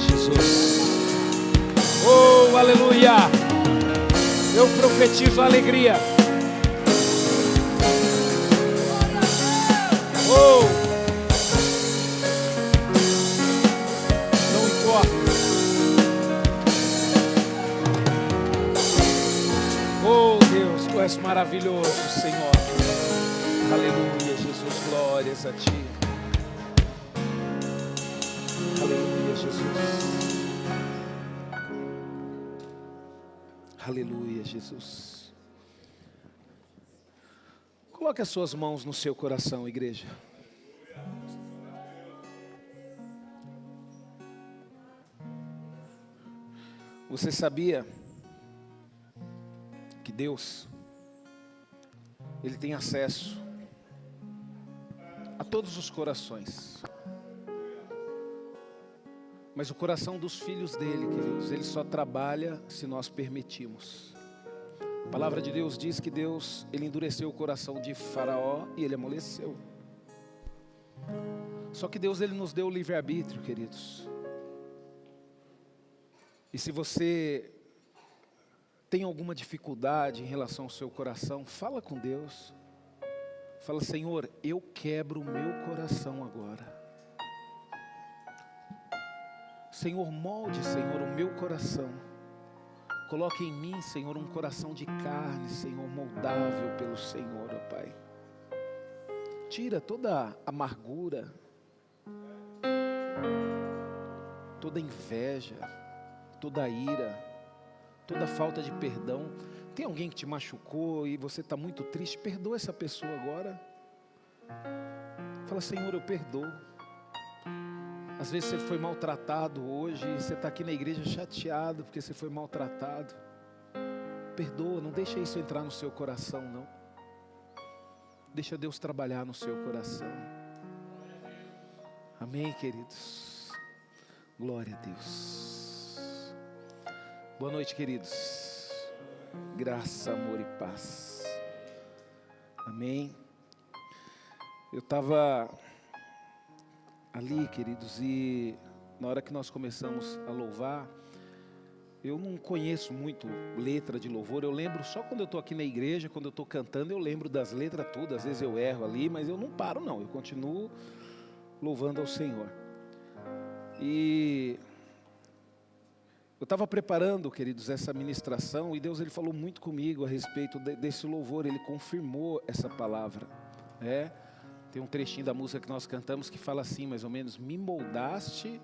Jesus. Oh, aleluia. Eu profetizo alegria. Oh, não importa. Oh, Deus, Tu és maravilhoso, Senhor. Aleluia, Jesus, glórias a Ti. Aleluia, Jesus. Aleluia, Jesus. Coloque as suas mãos no seu coração, igreja. Você sabia que Deus, Ele tem acesso a todos os corações? Mas o coração dos filhos dele, queridos, ele só trabalha se nós permitirmos. A palavra de Deus diz que Deus, ele endureceu o coração de Faraó e ele amoleceu. Só que Deus, ele nos deu o livre-arbítrio, queridos. E se você tem alguma dificuldade em relação ao seu coração, fala com Deus. Fala: Senhor, eu quebro o meu coração agora. Senhor, molde, Senhor, o meu coração. Coloque em mim, Senhor, um coração de carne, Senhor, moldável pelo Senhor, ó Pai. Tira toda amargura, toda inveja, toda ira, toda falta de perdão. Tem alguém que te machucou e você está muito triste? Perdoa essa pessoa agora. Fala: Senhor, eu perdoo. Às vezes você foi maltratado hoje e você está aqui na igreja chateado porque você foi maltratado. Perdoa, não deixa isso entrar no seu coração, não. Deixa Deus trabalhar no seu coração. Amém, queridos? Glória a Deus. Boa noite, queridos. Graça, amor e paz. Amém. Eu estava ali, queridos, e na hora que nós começamos a louvar, eu não conheço muito letra de louvor. Eu lembro só quando eu estou aqui na igreja, quando eu estou cantando, eu lembro das letras todas. Às vezes eu erro ali, mas eu não paro não, eu continuo louvando ao Senhor. E eu estava preparando, queridos, essa ministração, e Deus, ele falou muito comigo a respeito desse louvor. Ele confirmou essa palavra, Tem um trechinho da música que nós cantamos que fala assim, mais ou menos: me moldaste,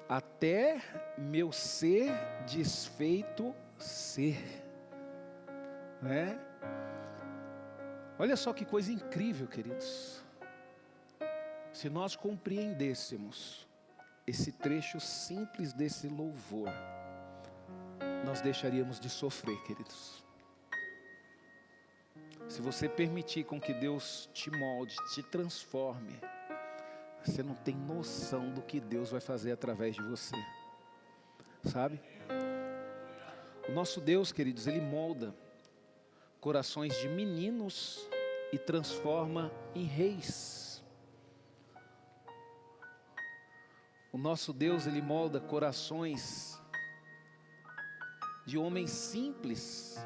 até meu ser desfeito ser, Olha só que coisa incrível, queridos. Se nós compreendêssemos esse trecho simples desse louvor, nós deixaríamos de sofrer, queridos. Se você permitir com que Deus te molde, te transforme, você não tem noção do que Deus vai fazer através de você, sabe? O nosso Deus, queridos, Ele molda corações de meninos e transforma em reis. O nosso Deus, Ele molda corações de homens simples,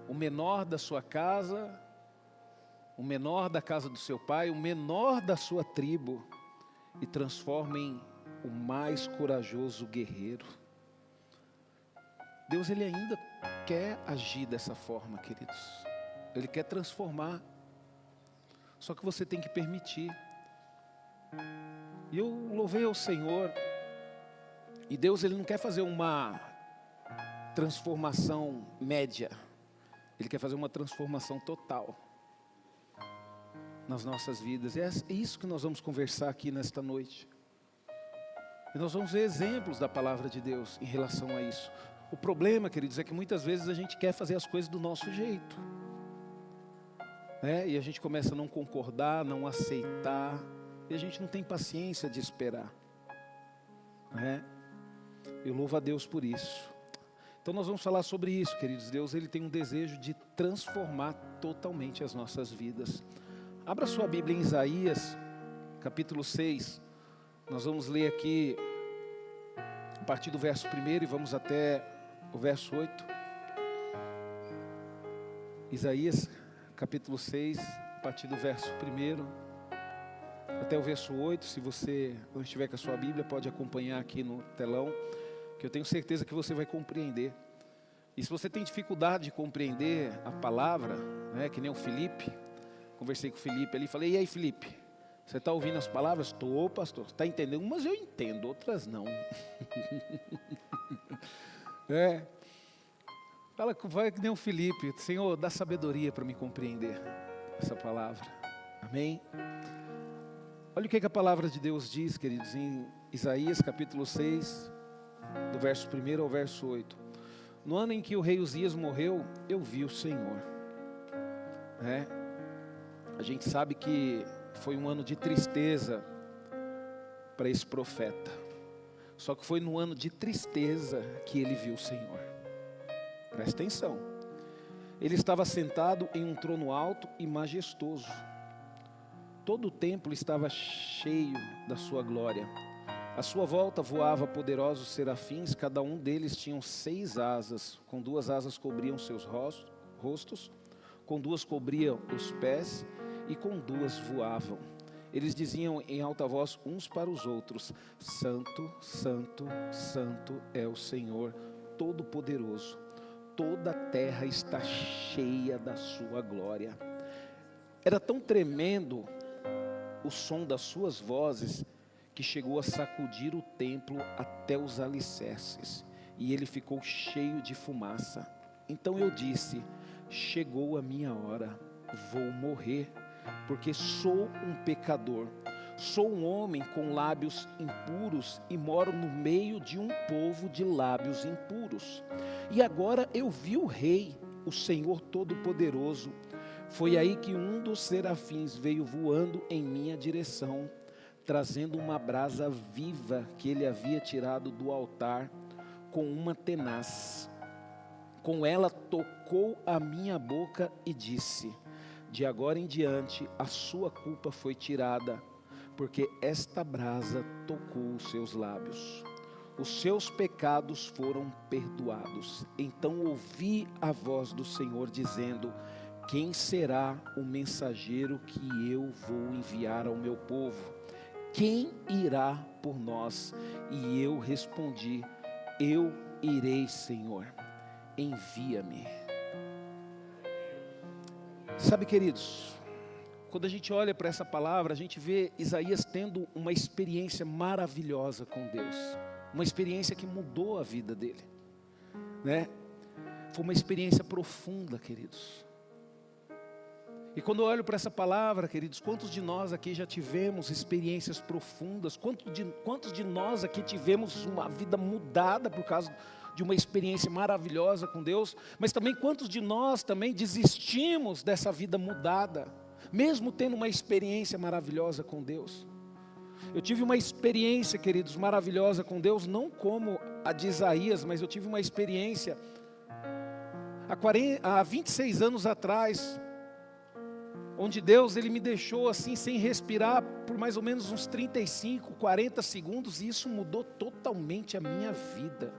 o menor da sua casa, o menor da casa do seu pai, o menor da sua tribo, e transforma em o mais corajoso guerreiro. Deus, Ele ainda quer agir dessa forma, queridos. Ele quer transformar. Só que você tem que permitir. E eu louvei ao Senhor. E Deus, Ele não quer fazer uma transformação média. Ele quer fazer uma transformação total nas nossas vidas. E é isso que nós vamos conversar aqui nesta noite. E nós vamos ver exemplos da palavra de Deus em relação a isso. O problema, queridos, é que muitas vezes a gente quer fazer as coisas do nosso jeito, E a gente começa a não concordar, não aceitar, e a gente não tem paciência de esperar, Eu louvo a Deus por isso. Então nós vamos falar sobre isso, queridos. Deus, Ele tem um desejo de transformar totalmente as nossas vidas. Abra sua Bíblia em Isaías, capítulo 6, Nós vamos ler aqui a partir do verso 1 e vamos até o verso 8. Isaías, capítulo 6, a partir do verso 1 até o verso 8. Se você não estiver com a sua Bíblia, pode acompanhar aqui no telão, que eu tenho certeza que você vai compreender. E se você tem dificuldade de compreender a palavra, né, que nem o Felipe, conversei com o Felipe ali, falei: e aí, Felipe, você está ouvindo as palavras? Estou, pastor. Está entendendo? Umas eu entendo, outras não. Vai que nem o Felipe: Senhor, dá sabedoria para me compreender essa palavra. Amém? Olha o que a palavra de Deus diz, queridos, em Isaías capítulo 6, do verso 1 ao verso 8. No ano em que o rei Uzias morreu, eu vi o Senhor. A gente sabe que foi um ano de tristeza para esse profeta. Só que foi no ano de tristeza que ele viu o Senhor. Presta atenção. Ele estava sentado em um trono alto e majestoso. Todo o templo estava cheio da sua glória. À sua volta voava poderosos serafins, cada um deles tinha 6 asas. Com 2 asas cobriam seus rostos, com 2 cobriam os pés e com 2 voavam. Eles diziam em alta voz uns para os outros: Santo, Santo, Santo é o Senhor Todo-Poderoso. Toda a terra está cheia da sua glória. Era tão tremendo o som das suas vozes que chegou a sacudir o templo até os alicerces, e ele ficou cheio de fumaça. Então eu disse: chegou a minha hora, vou morrer, porque sou um pecador. Sou um homem com lábios impuros e moro no meio de um povo de lábios impuros. E agora eu vi o Rei, o Senhor Todo-Poderoso. Foi aí que um dos serafins veio voando em minha direção, trazendo uma brasa viva que ele havia tirado do altar com uma tenaz. Com ela tocou a minha boca e disse: de agora em diante a sua culpa foi tirada, porque esta brasa tocou os seus lábios. Os seus pecados foram perdoados. Então ouvi a voz do Senhor dizendo: quem será o mensageiro que eu vou enviar ao meu povo? Quem irá por nós? E eu respondi: eu irei, Senhor, envia-me. Sabe, queridos, quando a gente olha para essa palavra, a gente vê Isaías tendo uma experiência maravilhosa com Deus, uma experiência que mudou a vida dele, né? Foi uma experiência profunda, queridos. E quando eu olho para essa palavra, queridos, quantos de nós aqui já tivemos experiências profundas? Quantos de nós aqui tivemos uma vida mudada por causa de uma experiência maravilhosa com Deus? Mas também quantos de nós também desistimos dessa vida mudada, mesmo tendo uma experiência maravilhosa com Deus? Eu tive uma experiência, queridos, maravilhosa com Deus, não como a de Isaías, mas eu tive uma experiência há 26 anos atrás, onde Deus, Ele me deixou assim sem respirar por mais ou menos uns 35, 40 segundos, e isso mudou totalmente a minha vida.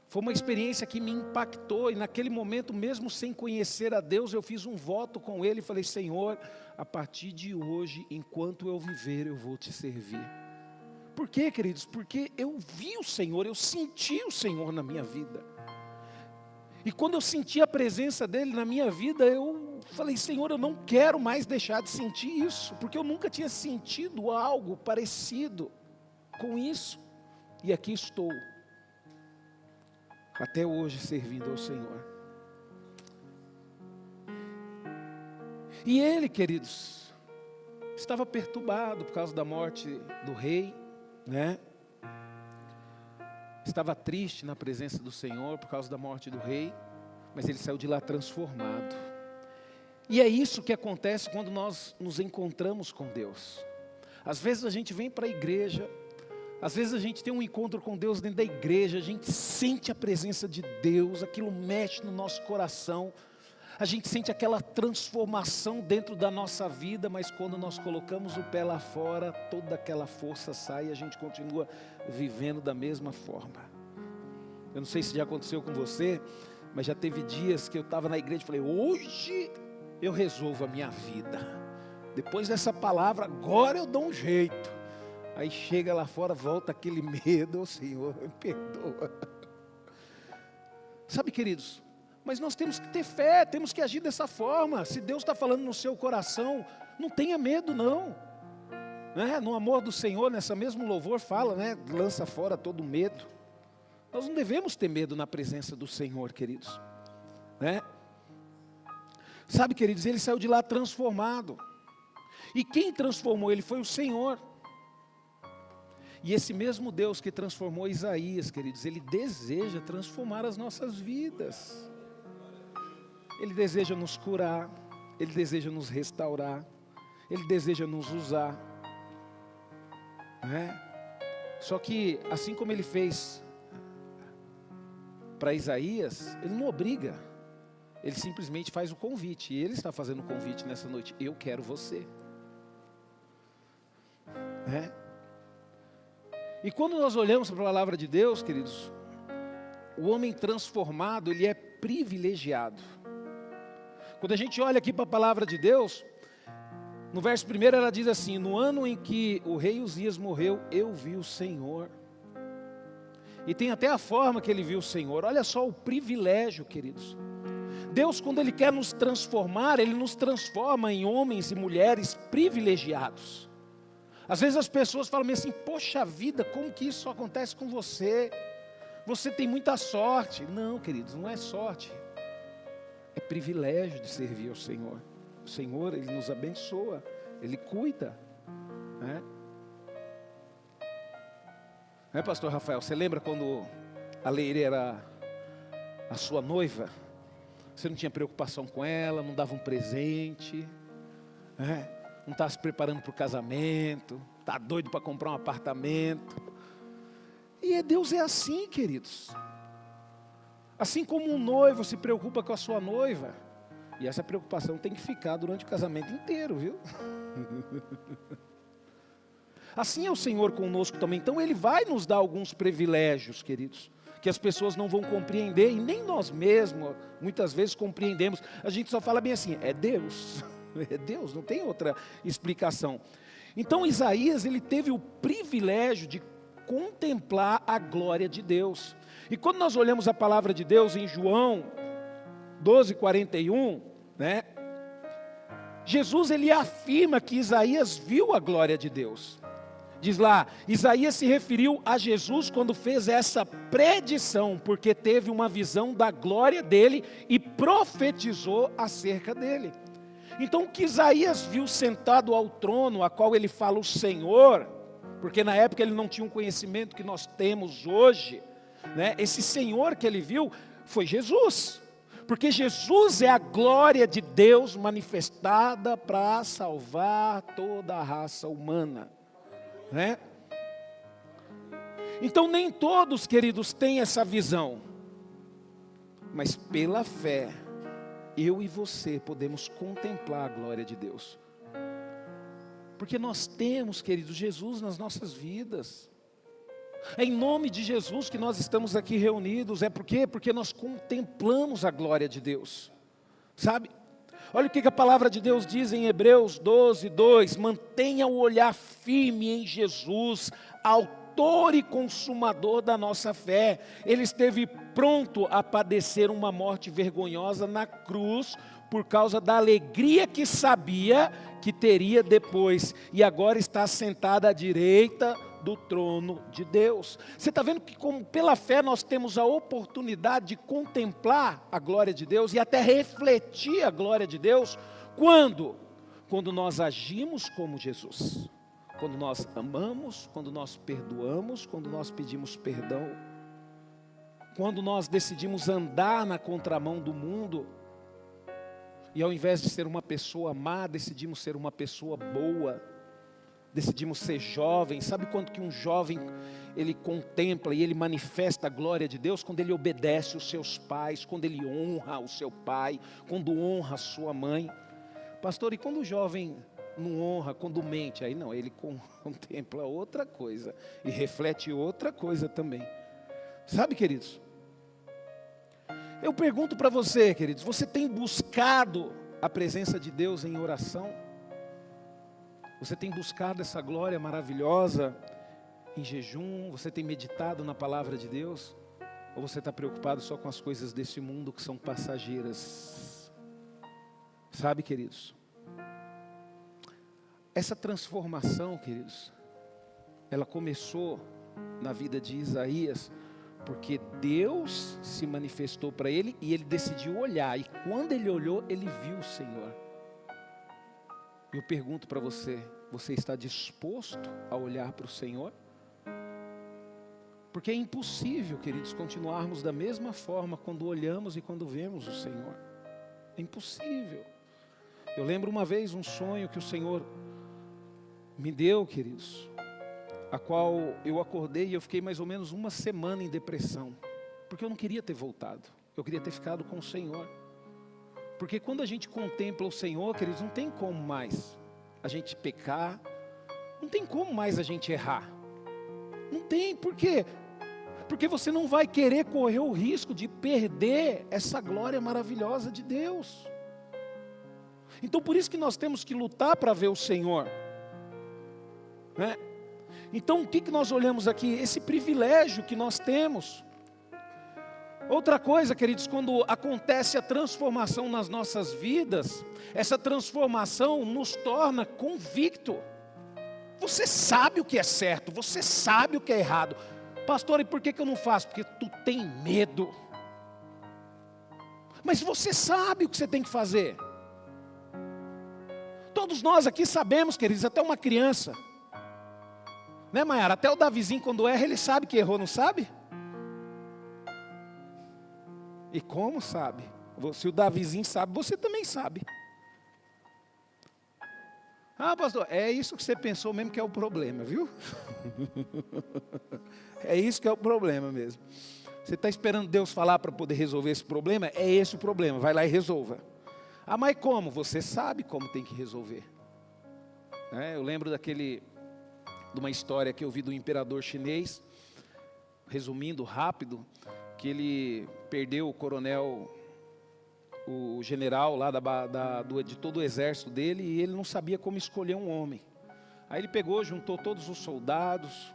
Foi uma experiência que me impactou, e naquele momento, mesmo sem conhecer a Deus, eu fiz um voto com Ele e falei: Senhor, a partir de hoje, enquanto eu viver, eu vou te servir. Por quê, queridos? Porque eu vi o Senhor, eu senti o Senhor na minha vida. E quando eu senti a presença dEle na minha vida, eu falei: Senhor, eu não quero mais deixar de sentir isso, porque eu nunca tinha sentido algo parecido com isso. E aqui estou, até hoje, servindo ao Senhor. E ele, queridos, estava perturbado por causa da morte do rei, né? Estava triste na presença do Senhor por causa da morte do rei, mas ele saiu de lá transformado. E é isso que acontece quando nós nos encontramos com Deus. Às vezes a gente vem para a igreja, às vezes a gente tem um encontro com Deus dentro da igreja, a gente sente a presença de Deus, aquilo mexe no nosso coração. A gente sente aquela transformação dentro da nossa vida, mas quando nós colocamos o pé lá fora, toda aquela força sai e a gente continua vivendo da mesma forma. Eu não sei se já aconteceu com você, mas já teve dias que eu estava na igreja e falei, hoje eu resolvo a minha vida. Depois dessa palavra, agora eu dou um jeito. Aí chega lá fora, volta aquele medo, Senhor, me perdoa. Sabe, queridos, mas nós temos que ter fé, temos que agir dessa forma. Se Deus está falando no seu coração, não tenha medo não. No amor do Senhor, nessa mesmo louvor fala, lança fora todo medo. Nós não devemos ter medo na presença do Senhor, queridos. Sabe, queridos, ele saiu de lá transformado. E quem transformou ele foi o Senhor. E esse mesmo Deus que transformou Isaías, queridos, ele deseja transformar as nossas vidas. Ele deseja nos curar, ele deseja nos restaurar, ele deseja nos usar. Só que, assim como ele fez para Isaías, ele não obriga, ele simplesmente faz o convite. E ele está fazendo o convite nessa noite: eu quero você. E quando nós olhamos para a palavra de Deus, queridos, o homem transformado, ele é privilegiado. Quando a gente olha aqui para a palavra de Deus, no verso 1 ela diz assim: no ano em que o rei Uzias morreu, eu vi o Senhor. E tem até a forma que ele viu o Senhor. Olha só o privilégio, queridos. Deus, quando ele quer nos transformar, ele nos transforma em homens e mulheres privilegiados. Às vezes as pessoas falam assim: poxa vida, como que isso acontece com você? Você tem muita sorte. Não, queridos, não é sorte. É privilégio de servir ao Senhor. O Senhor, ele nos abençoa, ele cuida. Pastor Rafael, você lembra quando a Leire era a sua noiva? Você não tinha preocupação com ela, não dava um presente, não estava se preparando para o casamento, está doido para comprar um apartamento. E Deus é assim, queridos. Assim como um noivo se preocupa com a sua noiva, e essa preocupação tem que ficar durante o casamento inteiro, viu? Assim é o Senhor conosco também. Então Ele vai nos dar alguns privilégios, queridos, que as pessoas não vão compreender, e nem nós mesmos, muitas vezes, compreendemos. A gente só fala bem assim: é Deus, é Deus, não tem outra explicação. Então Isaías, ele teve o privilégio de contemplar a glória de Deus. E quando nós olhamos a palavra de Deus em João 12:41, Jesus, ele afirma que Isaías viu a glória de Deus. Diz lá, Isaías se referiu a Jesus quando fez essa predição, porque teve uma visão da glória dele e profetizou acerca dele. Então o que Isaías viu sentado ao trono, a qual ele fala o Senhor, porque na época ele não tinha um conhecimento que nós temos hoje, esse Senhor que ele viu foi Jesus, porque Jesus é a glória de Deus manifestada para salvar toda a raça humana. Então nem todos, queridos, têm essa visão, mas pela fé, eu e você podemos contemplar a glória de Deus, porque nós temos, queridos, Jesus nas nossas vidas. É em nome de Jesus que nós estamos aqui reunidos. É porque nós contemplamos a glória de Deus, sabe? Olha o que a palavra de Deus diz em Hebreus 12:2: mantenha o olhar firme em Jesus, autor e consumador da nossa fé. Ele esteve pronto a padecer uma morte vergonhosa na cruz, por causa da alegria que sabia que teria depois, e agora está sentado à direita do trono de Deus. Você está vendo que como pela fé nós temos a oportunidade de contemplar a glória de Deus e até refletir a glória de Deus, quando nós agimos como Jesus, quando nós amamos, quando nós perdoamos, quando nós pedimos perdão, quando nós decidimos andar na contramão do mundo, e ao invés de ser uma pessoa má, decidimos ser uma pessoa boa, decidimos ser jovens. Sabe quanto que um jovem, ele contempla e ele manifesta a glória de Deus? Quando ele obedece os seus pais, quando ele honra o seu pai, quando honra a sua mãe. Pastor, e quando o jovem não honra, quando mente? Aí não, ele contempla outra coisa e reflete outra coisa também. Sabe, queridos? Eu pergunto para você, queridos, você tem buscado a presença de Deus em oração? Você tem buscado essa glória maravilhosa em jejum? Você tem meditado na palavra de Deus? Ou você está preocupado só com as coisas desse mundo que são passageiras? Sabe, queridos? Essa transformação, queridos, ela começou na vida de Isaías, porque Deus se manifestou para ele e ele decidiu olhar. E quando ele olhou, ele viu o Senhor. Eu pergunto para você, você está disposto a olhar para o Senhor? Porque é impossível, queridos, continuarmos da mesma forma quando olhamos e quando vemos o Senhor. É impossível. Eu lembro uma vez um sonho que o Senhor me deu, queridos, a qual eu acordei e eu fiquei mais ou menos uma semana em depressão, porque eu não queria ter voltado, eu queria ter ficado com o Senhor. Porque quando a gente contempla o Senhor, queridos, não tem como mais a gente pecar, não tem como mais a gente errar, não tem. Por quê? Porque você não vai querer correr o risco de perder essa glória maravilhosa de Deus. Então por isso que nós temos que lutar para ver o Senhor, né? Então o que nós olhamos aqui? Esse privilégio que nós temos. Outra coisa, queridos, quando acontece a transformação nas nossas vidas, essa transformação nos torna convicto. Você sabe o que é certo, você sabe o que é errado. Pastor, e por que eu não faço? Porque tu tem medo. Mas você sabe o que você tem que fazer. Todos nós aqui sabemos, queridos, até uma criança. Né, Maiara? Até o Davizinho, quando erra, ele sabe que errou, não sabe? E como sabe? Se o Davizinho sabe, você também sabe. Ah, pastor, é isso que você pensou mesmo que é o problema, viu? É isso que é o problema mesmo. Você está esperando Deus falar para poder resolver esse problema? É esse o problema, vai lá e resolva. Ah, mas como? Você sabe como tem que resolver. Eu lembro de uma história que eu vi do imperador chinês, resumindo rápido, que ele perdeu o coronel, o general lá de todo o exército dele, e ele não sabia como escolher um homem. Aí ele pegou, juntou todos os soldados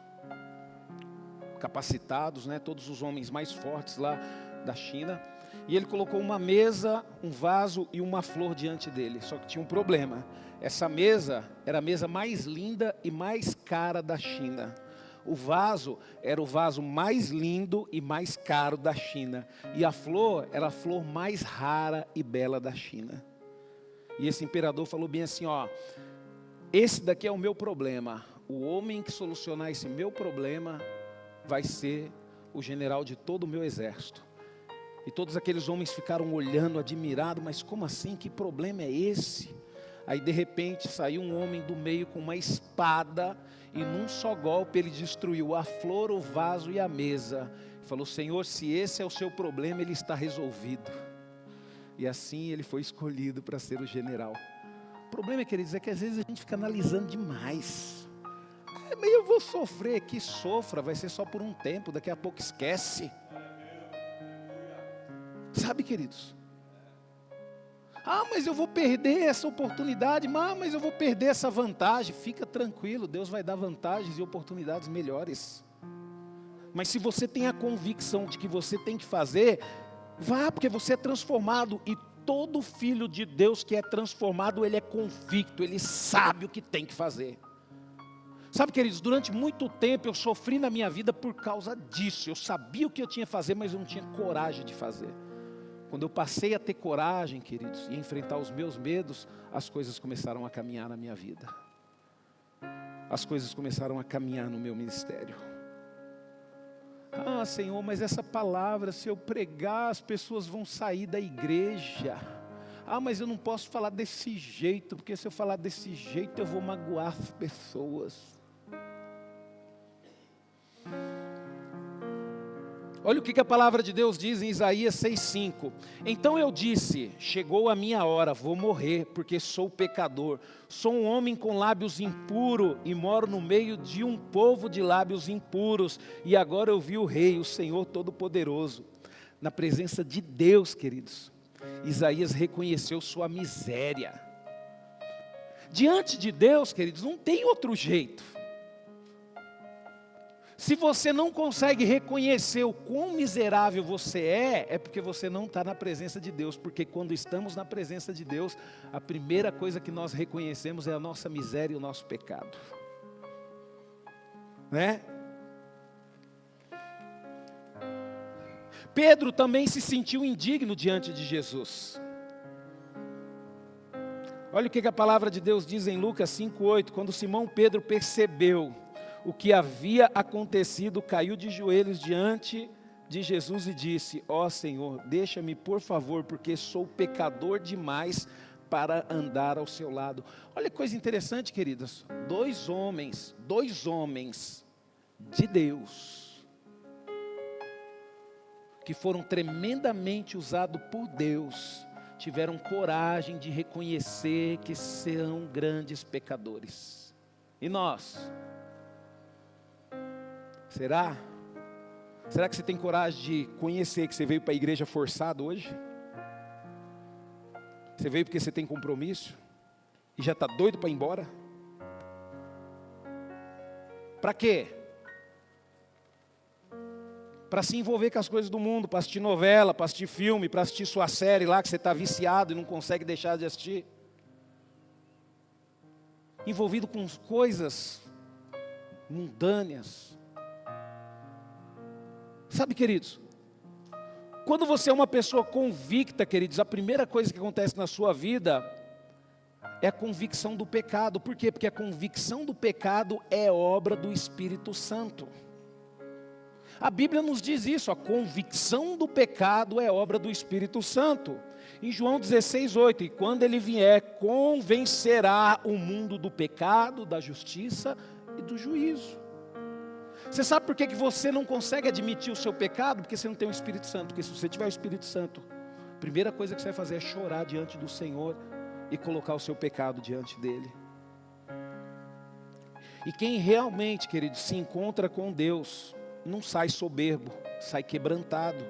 capacitados, né, todos os homens mais fortes lá da China, e ele colocou uma mesa, um vaso e uma flor diante dele. Só que tinha um problema. Essa mesa era a mesa mais linda e mais cara da China. O vaso era o vaso mais lindo e mais caro da China. E a flor era a flor mais rara e bela da China. E esse imperador falou bem assim, ó: esse daqui é o meu problema. O homem que solucionar esse meu problema vai ser o general de todo o meu exército. E todos aqueles homens ficaram olhando, admirados, mas como assim? Que problema é esse? Aí de repente saiu um homem do meio com uma espada, e num só golpe ele destruiu a flor, o vaso e a mesa. Falou: Senhor, se esse é o seu problema, ele está resolvido. E assim ele foi escolhido para ser o general. O problema, queridos, é que às vezes a gente fica analisando demais. Mas eu vou sofrer, que sofra, vai ser só por um tempo, daqui a pouco esquece. Sabe, queridos? Ah, mas eu vou perder essa oportunidade, mas eu vou perder essa vantagem. Fica tranquilo, Deus vai dar vantagens e oportunidades melhores. Mas se você tem a convicção de que você tem que fazer, vá, porque você é transformado. E todo filho de Deus que é transformado, ele é convicto, ele sabe o que tem que fazer. Sabe, queridos, durante muito tempo eu sofri na minha vida por causa disso. Eu sabia o que eu tinha que fazer, mas eu não tinha coragem de fazer. Quando eu passei a ter coragem, queridos, e enfrentar os meus medos, as coisas começaram a caminhar na minha vida. As coisas começaram a caminhar no meu ministério. Ah, Senhor, mas essa palavra, se eu pregar, as pessoas vão sair da igreja. Ah, mas eu não posso falar desse jeito, porque se eu falar desse jeito eu vou magoar as pessoas. Olha o que a palavra de Deus diz em Isaías 6,5. Então eu disse, chegou a minha hora, vou morrer, porque sou pecador. Sou um homem com lábios impuros e moro no meio de um povo de lábios impuros. E agora eu vi o Rei, o Senhor Todo-Poderoso. Na presença de Deus, queridos, Isaías reconheceu sua miséria. Diante de Deus, queridos, não tem outro jeito. Se você não consegue reconhecer o quão miserável você é porque você não está na presença de Deus. Porque quando estamos na presença de Deus, a primeira coisa que nós reconhecemos é a nossa miséria e o nosso pecado. Né? Pedro também se sentiu indigno diante de Jesus. Olha o que a palavra de Deus diz em Lucas 5,8. Quando Simão Pedro percebeu o que havia acontecido, caiu de joelhos diante de Jesus e disse: ó Senhor, deixa-me por favor, porque sou pecador demais para andar ao seu lado. Olha que coisa interessante, queridas. Dois homens de Deus, que foram tremendamente usados por Deus, tiveram coragem de reconhecer que são grandes pecadores. E nós? Será? Será que você tem coragem de conhecer que você veio para a igreja forçado hoje? Você veio porque você tem compromisso? E já está doido para ir embora? Para quê? Para se envolver com as coisas do mundo, para assistir novela, para assistir filme, para assistir sua série lá que você está viciado e não consegue deixar de assistir. Envolvido com coisas mundâneas. Sabe, queridos, quando você é uma pessoa convicta, queridos, a primeira coisa que acontece na sua vida é a convicção do pecado. Por quê? Porque a convicção do pecado é obra do Espírito Santo. A Bíblia nos diz isso, a convicção do pecado é obra do Espírito Santo. Em João 16,8, e quando ele vier, convencerá o mundo do pecado, da justiça e do juízo. Você sabe por que você não consegue admitir o seu pecado? Porque você não tem o Espírito Santo. Porque se você tiver o Espírito Santo, a primeira coisa que você vai fazer é chorar diante do Senhor e colocar o seu pecado diante dele. E quem realmente, querido, se encontra com Deus, não sai soberbo, sai quebrantado.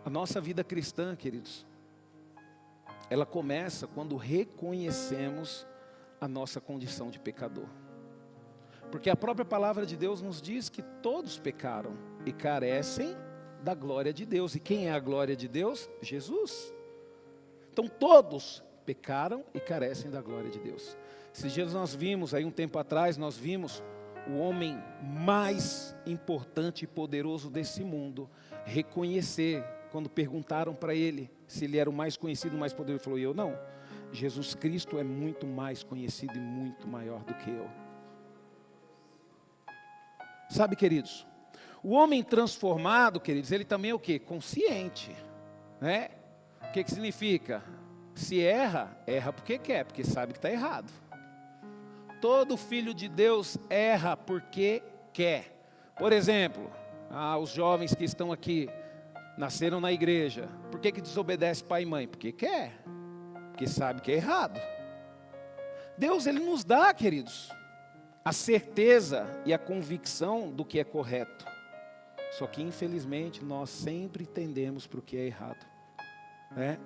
A nossa vida cristã, queridos, ela começa quando reconhecemos a nossa condição de pecador. Porque a própria palavra de Deus nos diz que todos pecaram e carecem da glória de Deus. E quem é a glória de Deus? Jesus. Então todos pecaram e carecem da glória de Deus. Esses dias nós vimos, aí um tempo atrás, nós vimos o homem mais importante e poderoso desse mundo reconhecer, quando perguntaram para ele se ele era o mais conhecido, o mais poderoso, ele falou: eu não, Jesus Cristo é muito mais conhecido e muito maior do que eu. Sabe, queridos, o homem transformado, queridos, ele também é o quê? Consciente, né? O que significa? Se erra, erra porque quer, porque sabe que está errado. Todo filho de Deus erra porque quer. Por exemplo, os jovens que estão aqui, nasceram na igreja, por que desobedece pai e mãe? Porque quer, porque sabe que é errado. Deus, ele nos dá, queridos, a certeza e a convicção do que é correto. Só que infelizmente nós sempre tendemos para o que é errado, né?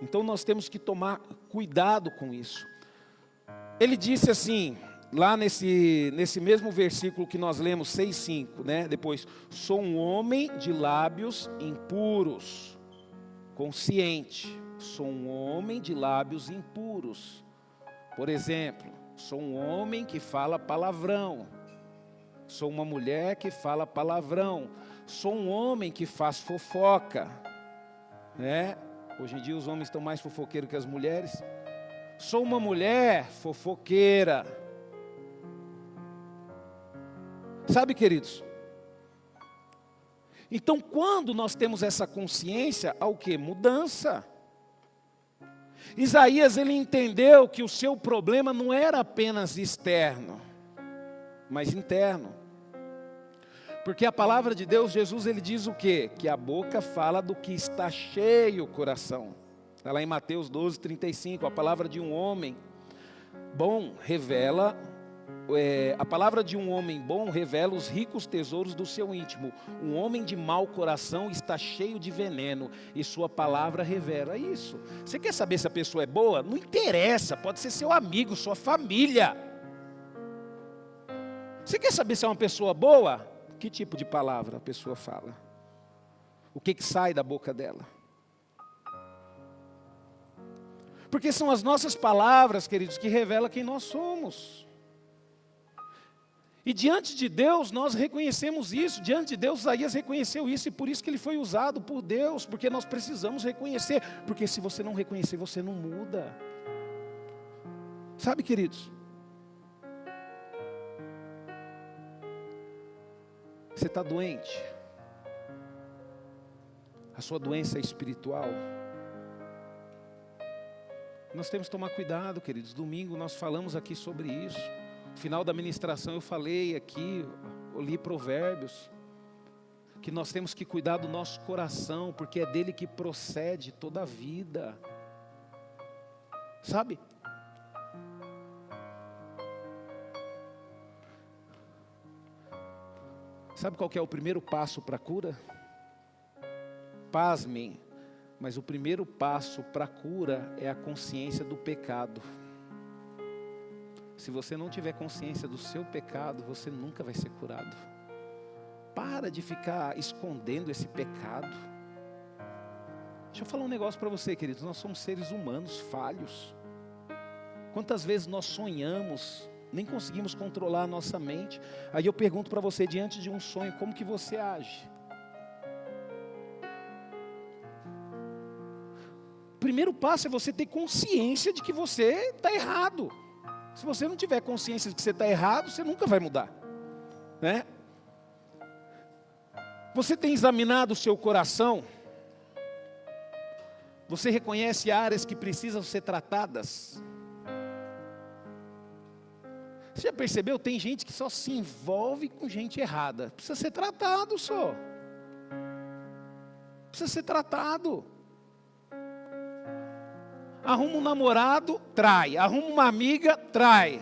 Então nós temos que tomar cuidado com isso. Ele disse assim, lá nesse mesmo versículo que nós lemos, 6,5, né? Depois, sou um homem de lábios impuros, consciente. Sou um homem de lábios impuros. Por exemplo, sou um homem que fala palavrão. Sou uma mulher que fala palavrão. Sou um homem que faz fofoca, né? Hoje em dia os homens estão mais fofoqueiros que as mulheres. Sou uma mulher fofoqueira. Sabe, queridos? Então, quando nós temos essa consciência, há o quê? Mudança. Isaías, ele entendeu que o seu problema não era apenas externo, mas interno. Porque a palavra de Deus, Jesus, ele diz o quê? Que a boca fala do que está cheio o coração. Está lá em Mateus 12:35, a palavra de um homem bom revela, a palavra de um homem bom revela os ricos tesouros do seu íntimo. Um homem de mau coração está cheio de veneno, e sua palavra revela isso. Você quer saber se a pessoa é boa? Não interessa, pode ser seu amigo, sua família. Você quer saber se é uma pessoa boa? Que tipo de palavra a pessoa fala? O que sai da boca dela? Porque são as nossas palavras, queridos, que revelam quem nós somos. E diante de Deus nós reconhecemos isso. Diante de Deus Isaías reconheceu isso, e por isso que ele foi usado por Deus. Porque nós precisamos reconhecer. Porque se você não reconhecer, você não muda. Sabe, queridos? Você está doente? A sua doença é espiritual? Nós temos que tomar cuidado, queridos. Domingo nós falamos aqui sobre isso. No final da ministração eu falei aqui, eu li Provérbios, que nós temos que cuidar do nosso coração, porque é dele que procede toda a vida. Sabe? Sabe qual que é o primeiro passo para a cura? Pasmem, mas o primeiro passo para a cura é a consciência do pecado. Se você não tiver consciência do seu pecado, você nunca vai ser curado. Para de ficar escondendo esse pecado. Deixa eu falar um negócio para você, queridos. Nós somos seres humanos falhos. Quantas vezes nós sonhamos, nem conseguimos controlar a nossa mente. Aí eu pergunto para você, diante de um sonho, como que você age? O primeiro passo é você ter consciência de que você está errado. Se você não tiver consciência de que você está errado, você nunca vai mudar, né? Você tem examinado o seu coração? Você reconhece áreas que precisam ser tratadas? Você já percebeu? Tem gente que só se envolve com gente errada. Precisa ser tratado só. Precisa ser tratado. Arruma um namorado, trai. Arruma uma amiga, trai.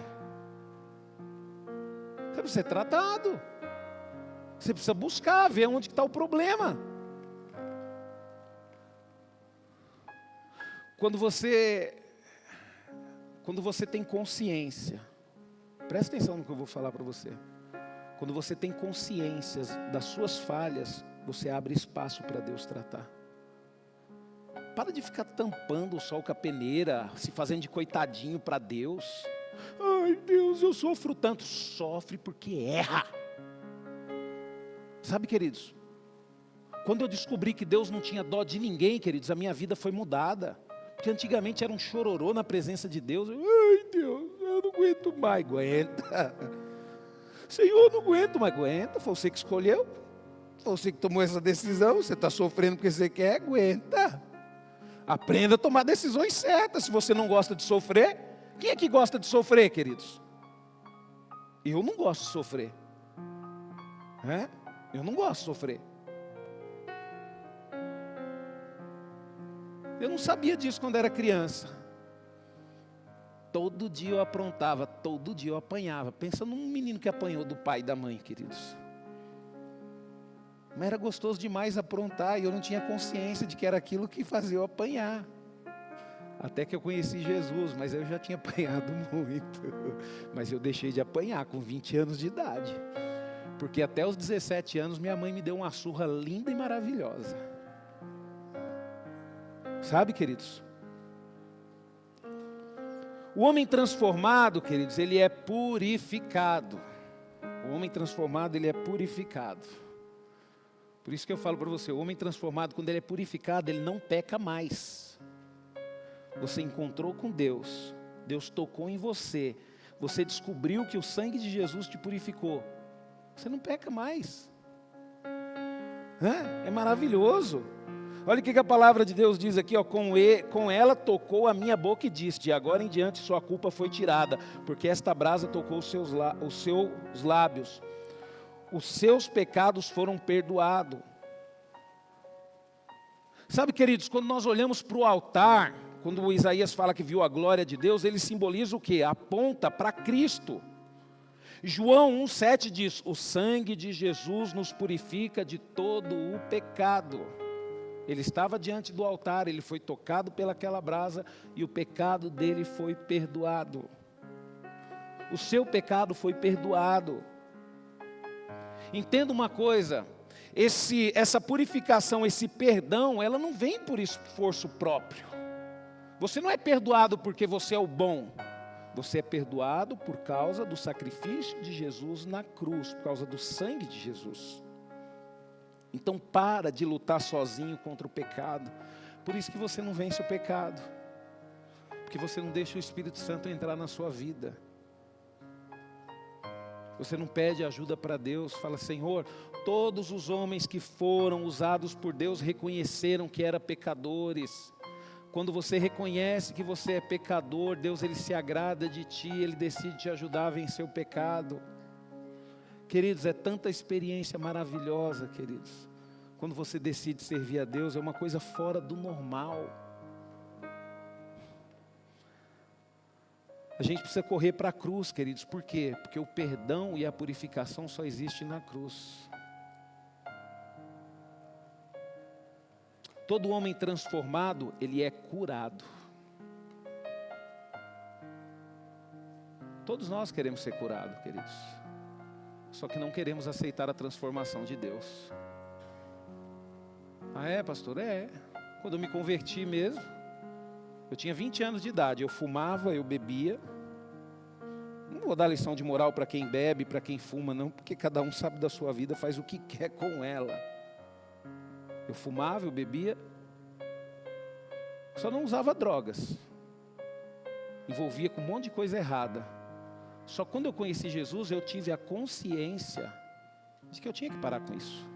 Você precisa ser tratado. Você precisa buscar, ver onde está o problema. Quando você tem consciência, presta atenção no que eu vou falar para você. Quando você tem consciência das suas falhas, você abre espaço para Deus tratar. Para de ficar tampando o sol com a peneira, se fazendo de coitadinho para Deus. Ai, Deus, eu sofro tanto. Sofre porque erra. Sabe, queridos, quando eu descobri que Deus não tinha dó de ninguém, queridos, a minha vida foi mudada. Porque antigamente era um chororô na presença de Deus. Ai, Deus, eu não aguento mais. Aguenta. Senhor, não aguento mais. Aguenta, foi você que escolheu. Foi você que tomou essa decisão. Você está sofrendo porque você quer, aguenta. Aprenda a tomar decisões certas. Se você não gosta de sofrer, quem é que gosta de sofrer, queridos? Eu não gosto de sofrer. Eu não gosto de sofrer. Eu não sabia disso quando era criança. Todo dia eu aprontava, todo dia eu apanhava. Pensa num menino que apanhou do pai e da mãe, queridos. Mas era gostoso demais aprontar, e eu não tinha consciência de que era aquilo que fazia eu apanhar. Até que eu conheci Jesus, mas eu já tinha apanhado muito. Mas eu deixei de apanhar com 20 anos de idade. Porque até os 17 anos minha mãe me deu uma surra linda e maravilhosa. Sabe, queridos? O homem transformado, queridos, ele é purificado. O homem transformado, ele é purificado. Por isso que eu falo para você, o homem transformado, quando ele é purificado, ele não peca mais. Você encontrou com Deus, Deus tocou em você, você descobriu que o sangue de Jesus te purificou. Você não peca mais. É maravilhoso. Olha o que a palavra de Deus diz aqui, ó, com ela tocou a minha boca e disse, de agora em diante sua culpa foi tirada, porque esta brasa tocou os seus lábios. Os seus pecados foram perdoados. Sabe, queridos, quando nós olhamos para o altar, quando o Isaías fala que viu a glória de Deus, ele simboliza o quê? Aponta para Cristo. João 1,7 diz, o sangue de Jesus nos purifica de todo o pecado. Ele estava diante do altar, ele foi tocado pelaquela brasa e o pecado dele foi perdoado. O seu pecado foi perdoado. Entenda uma coisa, essa purificação, esse perdão, ela não vem por esforço próprio. Você não é perdoado porque você é o bom. Você é perdoado por causa do sacrifício de Jesus na cruz, por causa do sangue de Jesus. Então para de lutar sozinho contra o pecado. Por isso que você não vence o pecado. Porque você não deixa o Espírito Santo entrar na sua vida. Você não pede ajuda para Deus, fala, Senhor, todos os homens que foram usados por Deus reconheceram que eram pecadores. Quando você reconhece que você é pecador, Deus ele se agrada de ti, Ele decide te ajudar a vencer o pecado. Queridos, é tanta experiência maravilhosa, queridos. Quando você decide servir a Deus, é uma coisa fora do normal. A gente precisa correr para a cruz, queridos. Por quê? Porque o perdão e a purificação só existem na cruz. Todo homem transformado, ele é curado. Todos nós queremos ser curados, queridos. Só que não queremos aceitar a transformação de Deus. Ah é, pastor? É. Quando eu me converti mesmo, eu tinha 20 anos de idade, eu fumava, eu bebia. Não vou dar lição de moral para quem bebe, para quem fuma, não, porque cada um sabe da sua vida, faz o que quer com ela. Eu fumava, eu bebia, só não usava drogas. Envolvia com um monte de coisa errada. Só quando eu conheci Jesus, eu tive a consciência de que eu tinha que parar com isso.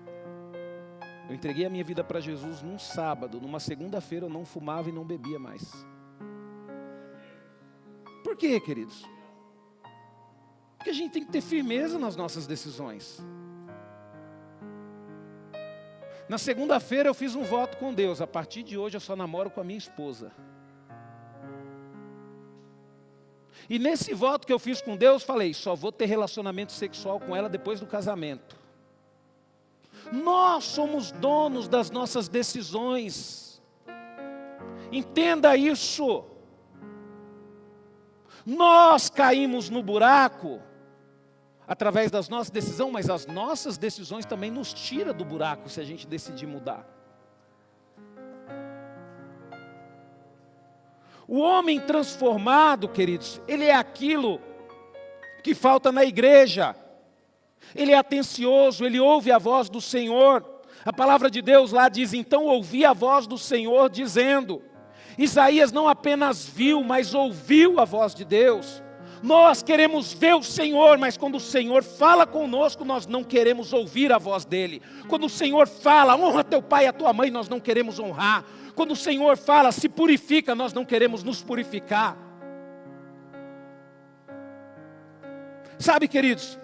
Eu entreguei a minha vida para Jesus num sábado, numa segunda-feira eu não fumava e não bebia mais. Por quê, queridos? Porque a gente tem que ter firmeza nas nossas decisões. Na segunda-feira eu fiz um voto com Deus, a partir de hoje eu só namoro com a minha esposa. E nesse voto que eu fiz com Deus, falei, só vou ter relacionamento sexual com ela depois do casamento. Nós somos donos das nossas decisões. Entenda isso. Nós caímos no buraco através das nossas decisões, mas as nossas decisões também nos tiram do buraco se a gente decidir mudar. O homem transformado, queridos, ele é aquilo que falta na igreja. Ele é atencioso, ele ouve a voz do Senhor. A palavra de Deus lá diz, então ouvi a voz do Senhor dizendo. Isaías não apenas viu, mas ouviu a voz de Deus. Nós queremos ver o Senhor, mas quando o Senhor fala conosco, nós não queremos ouvir a voz dEle. Quando o Senhor fala, honra teu pai e a tua mãe, nós não queremos honrar. Quando o Senhor fala, se purifica, nós não queremos nos purificar. Sabe, queridos,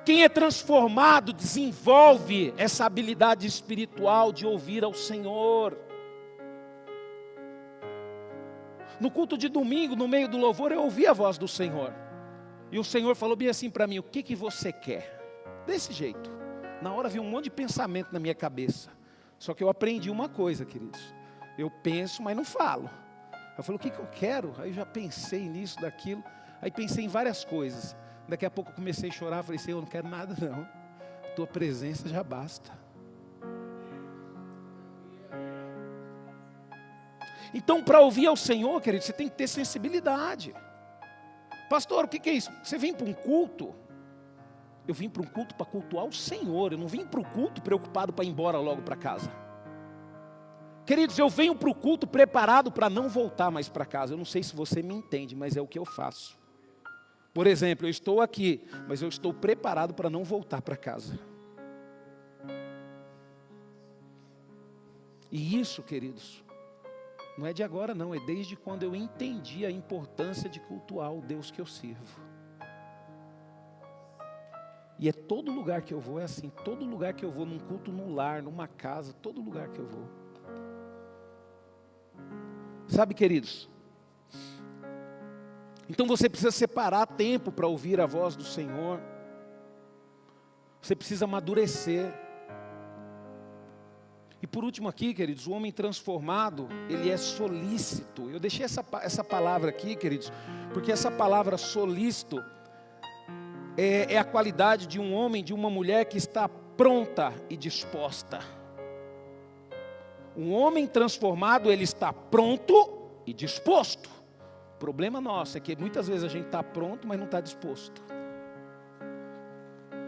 quem é transformado desenvolve essa habilidade espiritual de ouvir ao Senhor. No culto de domingo, no meio do louvor, eu ouvi a voz do Senhor. E o Senhor falou bem assim para mim, o que você quer? Desse jeito. Na hora veio um monte de pensamento na minha cabeça. Só que eu aprendi uma coisa, queridos. Eu penso, mas não falo. Eu falei, o que eu quero? Aí eu já pensei nisso, daquilo. Aí pensei em várias coisas. Daqui a pouco eu comecei a chorar, falei, Senhor, eu não quero nada não. Tua presença já basta. Então, para ouvir ao Senhor, querido, você tem que ter sensibilidade. Pastor, o que é isso? Você vem para um culto? Eu vim para um culto para cultuar o Senhor. Eu não vim para o culto preocupado para ir embora logo para casa. Queridos, eu venho para o culto preparado para não voltar mais para casa. Eu não sei se você me entende, mas é o que eu faço. Por exemplo, eu estou aqui, mas eu estou preparado para não voltar para casa. E isso, queridos, não é de agora não, é desde quando eu entendi a importância de cultuar o Deus que eu sirvo. E é todo lugar que eu vou é assim, todo lugar que eu vou, num culto, no lar, numa casa, todo lugar que eu vou. Sabe, queridos? Então você precisa separar tempo para ouvir a voz do Senhor. Você precisa amadurecer. E por último aqui, queridos, o homem transformado, ele é solícito. Eu deixei essa palavra aqui, queridos, porque essa palavra solícito é a qualidade de um homem, de uma mulher que está pronta e disposta. Um homem transformado, ele está pronto e disposto. O problema nosso é que muitas vezes a gente está pronto, mas não está disposto.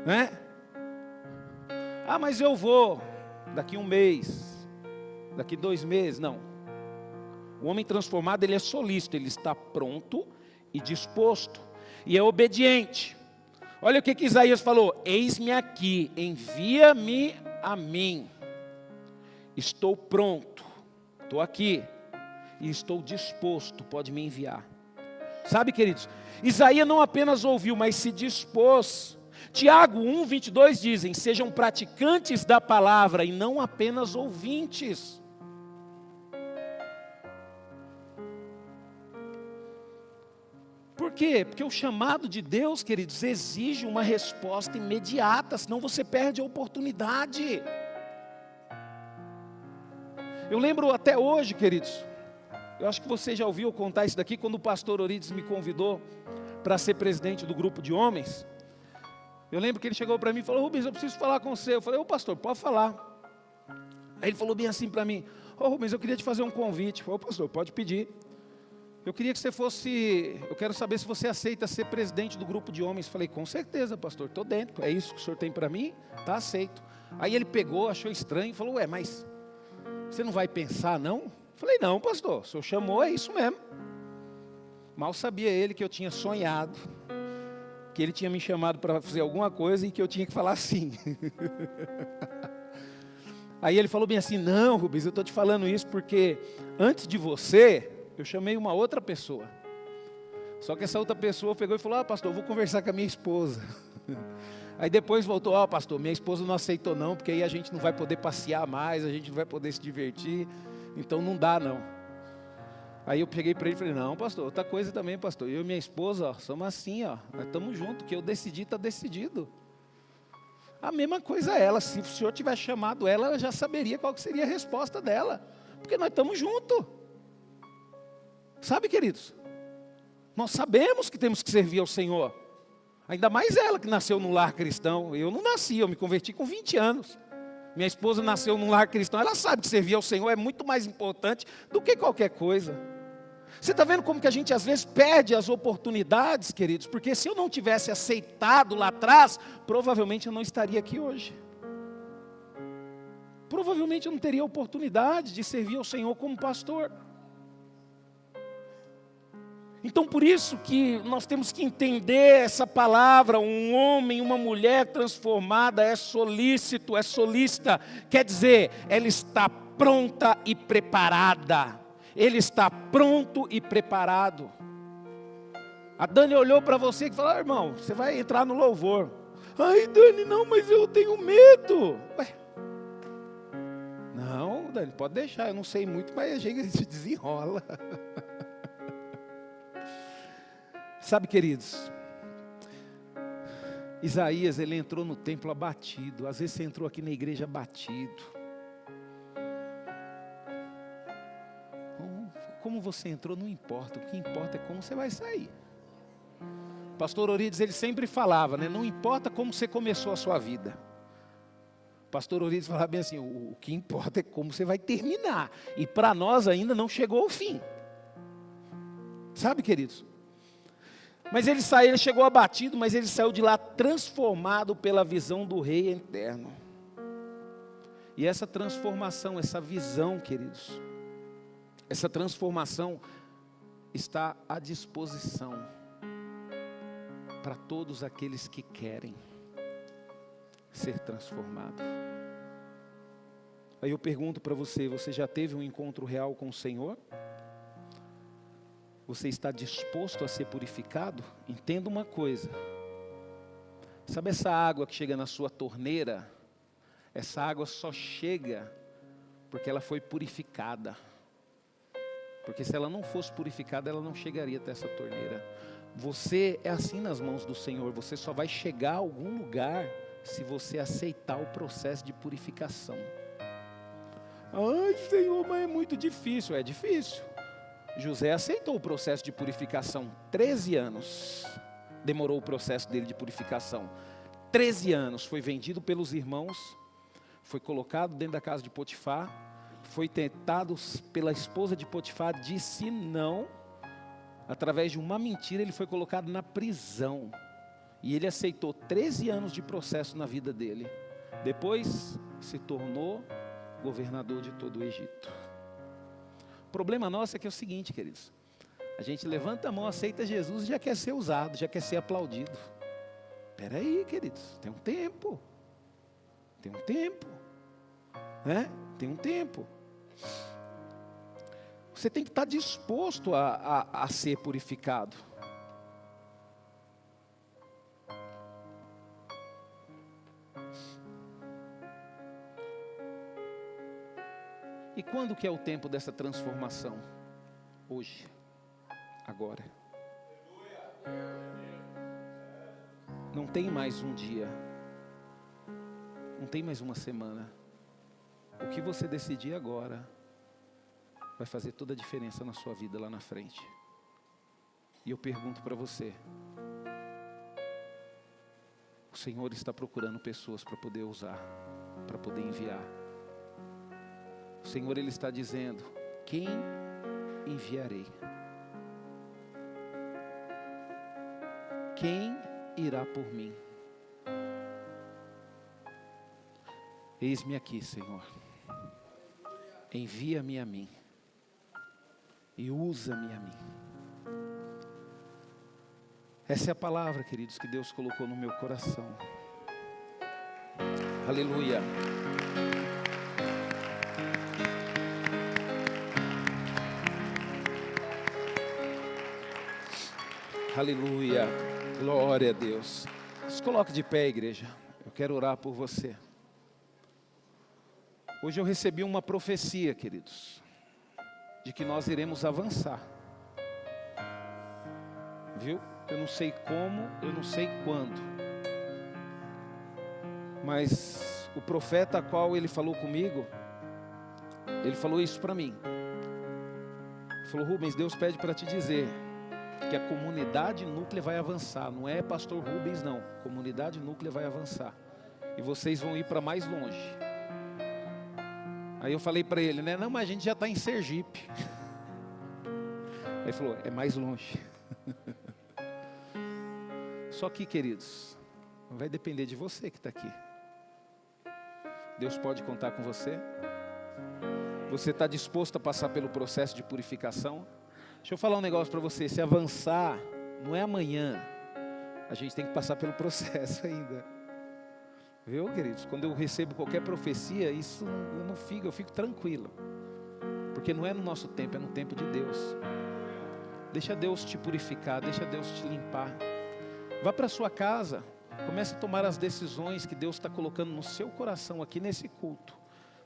Né? Ah, mas eu vou daqui 1 mês, daqui 2 meses. Não. O homem transformado, ele é solícito, ele está pronto e disposto. E é obediente. Olha o que Isaías falou: eis-me aqui, envia-me a mim. Estou pronto, estou aqui e estou disposto, pode me enviar. Sabe, queridos, Isaías não apenas ouviu, mas se dispôs. Tiago 1:22 dizem: sejam praticantes da palavra e não apenas ouvintes. Por quê? Porque o chamado de Deus, queridos, exige uma resposta imediata, senão você perde a oportunidade. Eu lembro até hoje, queridos, eu acho que você já ouviu contar isso daqui, quando o pastor Orides me convidou para ser presidente do grupo de homens. Eu lembro que ele chegou para mim e falou: Rubens, eu preciso falar com você. Eu falei: ô pastor, pode falar. Aí ele falou bem assim para mim: ô Rubens, eu queria te fazer um convite. Eu falei: ô pastor, pode pedir. Eu queria que você fosse, eu quero saber se você aceita ser presidente do grupo de homens. Eu falei: com certeza, pastor, estou dentro. É isso que o senhor tem para mim? Tá, aceito. Aí ele pegou, achou estranho e falou: ué, mas você não vai pensar não? Eu falei: não, pastor, o senhor chamou, é isso mesmo. Mal sabia ele que eu tinha sonhado, que ele tinha me chamado para fazer alguma coisa e que eu tinha que falar sim. Aí ele falou bem assim: não, Rubens, eu estou te falando isso porque antes de você, eu chamei uma outra pessoa. Só que essa outra pessoa pegou e falou: pastor, eu vou conversar com a minha esposa. Aí depois voltou: pastor, minha esposa não aceitou não, porque aí a gente não vai poder passear mais, a gente não vai poder se divertir, então não dá não. Aí eu peguei para ele e falei: não, pastor, outra coisa também, pastor, eu e minha esposa, somos assim, nós estamos juntos, o que eu decidi está decidido. A mesma coisa ela, se o senhor tivesse chamado ela, eu já saberia qual que seria a resposta dela, porque nós estamos juntos. Sabe, queridos, nós sabemos que temos que servir ao Senhor. Ainda mais ela que nasceu num lar cristão. Eu não nasci, eu me converti com 20 anos. Minha esposa nasceu num lar cristão. Ela sabe que servir ao Senhor é muito mais importante do que qualquer coisa. Você está vendo como que a gente às vezes perde as oportunidades, queridos? Porque se eu não tivesse aceitado lá atrás, provavelmente eu não estaria aqui hoje. Provavelmente eu não teria a oportunidade de servir ao Senhor como pastor. Então por isso que nós temos que entender essa palavra: um homem, uma mulher transformada é solícito, é solícita. Quer dizer, ela está pronta e preparada. Ele está pronto e preparado. A Dani olhou para você e falou: irmão, você vai entrar no louvor. Ai, Dani, não, mas eu tenho medo. Ué. Não, Dani, pode deixar, eu não sei muito, mas a gente se desenrola. Sabe, queridos, Isaías, ele entrou no templo abatido. Às vezes você entrou aqui na igreja abatido. Como você entrou não importa, o que importa é como você vai sair. Pastor Orides, ele sempre falava, né? Não importa como você começou a sua vida. Pastor Orides falava bem assim: o que importa é como você vai terminar. E para nós ainda não chegou ao fim. Sabe, queridos? Mas ele chegou abatido, mas ele saiu de lá transformado pela visão do Rei eterno. E essa transformação, essa visão, queridos, essa transformação está à disposição para todos aqueles que querem ser transformados. Aí eu pergunto para você, você já teve um encontro real com o Senhor? Você está disposto a ser purificado? Entenda uma coisa. Sabe essa água que chega na sua torneira? Essa água só chega porque ela foi purificada. Porque se ela não fosse purificada, ela não chegaria até essa torneira. Você é assim nas mãos do Senhor. Você só vai chegar a algum lugar se você aceitar o processo de purificação. Ai, Senhor, mas é muito difícil. É difícil. José aceitou o processo de purificação. 13 anos demorou o processo dele de purificação. 13 anos. Foi vendido pelos irmãos. Foi colocado dentro da casa de Potifar. Foi tentado pela esposa de Potifar. Disse não. Através de uma mentira ele foi colocado na prisão. E ele aceitou 13 anos de processo na vida dele. Depois se tornou governador de todo o Egito. O problema nosso é que é o seguinte, queridos. A gente levanta a mão, aceita Jesus e já quer ser usado, já quer ser aplaudido. Espera aí, queridos, tem um tempo. Tem um tempo. Né? Tem um tempo. Você tem que estar disposto a ser purificado. E quando que é o tempo dessa transformação? Hoje. Agora. Não tem mais um dia. Não tem mais uma semana. O que você decidir agora vai fazer toda a diferença na sua vida lá na frente. E eu pergunto para você. O Senhor está procurando pessoas para poder usar, para poder enviar. O Senhor, Ele está dizendo, quem enviarei? Quem irá por mim? Eis-me aqui, Senhor. Envia-me a mim. E usa-me a mim. Essa é a palavra, queridos, que Deus colocou no meu coração. Aleluia. Aleluia, glória a Deus. Se coloque de pé, igreja. Eu quero orar por você. Hoje eu recebi uma profecia, queridos, de que nós iremos avançar. Viu? Eu não sei como, eu não sei quando. Mas o profeta a qual ele falou comigo, ele falou isso para mim. Ele falou, Rubens, Deus pede para te dizer que a comunidade núclea vai avançar. Não é pastor Rubens não, comunidade núclea vai avançar. E vocês vão ir para mais longe. Aí eu falei para ele, né? Não, mas a gente já está em Sergipe. Aí ele falou, é mais longe. Só que, queridos, vai depender de você que está aqui. Deus pode contar com você. Você está disposto a passar pelo processo de purificação? Deixa eu falar um negócio para você, se avançar, não é amanhã, a gente tem que passar pelo processo ainda. Viu, queridos? Quando eu recebo qualquer profecia, isso eu fico tranquilo. Porque não é no nosso tempo, é no tempo de Deus. Deixa Deus te purificar, deixa Deus te limpar. Vá para a sua casa, comece a tomar as decisões que Deus está colocando no seu coração aqui nesse culto.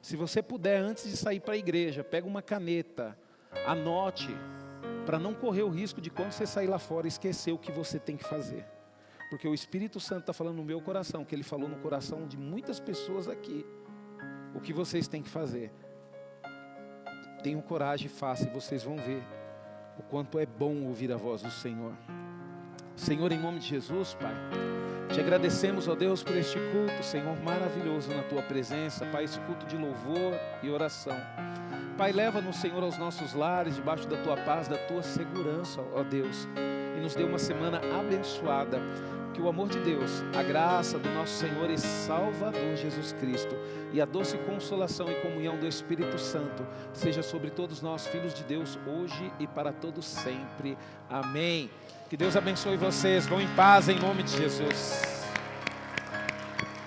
Se você puder, antes de sair para a igreja, pega uma caneta, anote, para não correr o risco de quando você sair lá fora esquecer o que você tem que fazer. Porque o Espírito Santo está falando no meu coração, que Ele falou no coração de muitas pessoas aqui. O que vocês têm que fazer? Tenham coragem e façam, e vocês vão ver o quanto é bom ouvir a voz do Senhor. Senhor, em nome de Jesus, Pai, te agradecemos, ó Deus, por este culto, Senhor, maravilhoso na Tua presença, Pai, esse culto de louvor e oração. Pai, leva-nos, Senhor, aos nossos lares, debaixo da Tua paz, da Tua segurança, ó Deus, e nos dê uma semana abençoada. Que o amor de Deus, a graça do nosso Senhor e Salvador Jesus Cristo e a doce consolação e comunhão do Espírito Santo seja sobre todos nós, filhos de Deus, hoje e para todos sempre. Amém. Que Deus abençoe vocês. Vão em paz em nome de Jesus.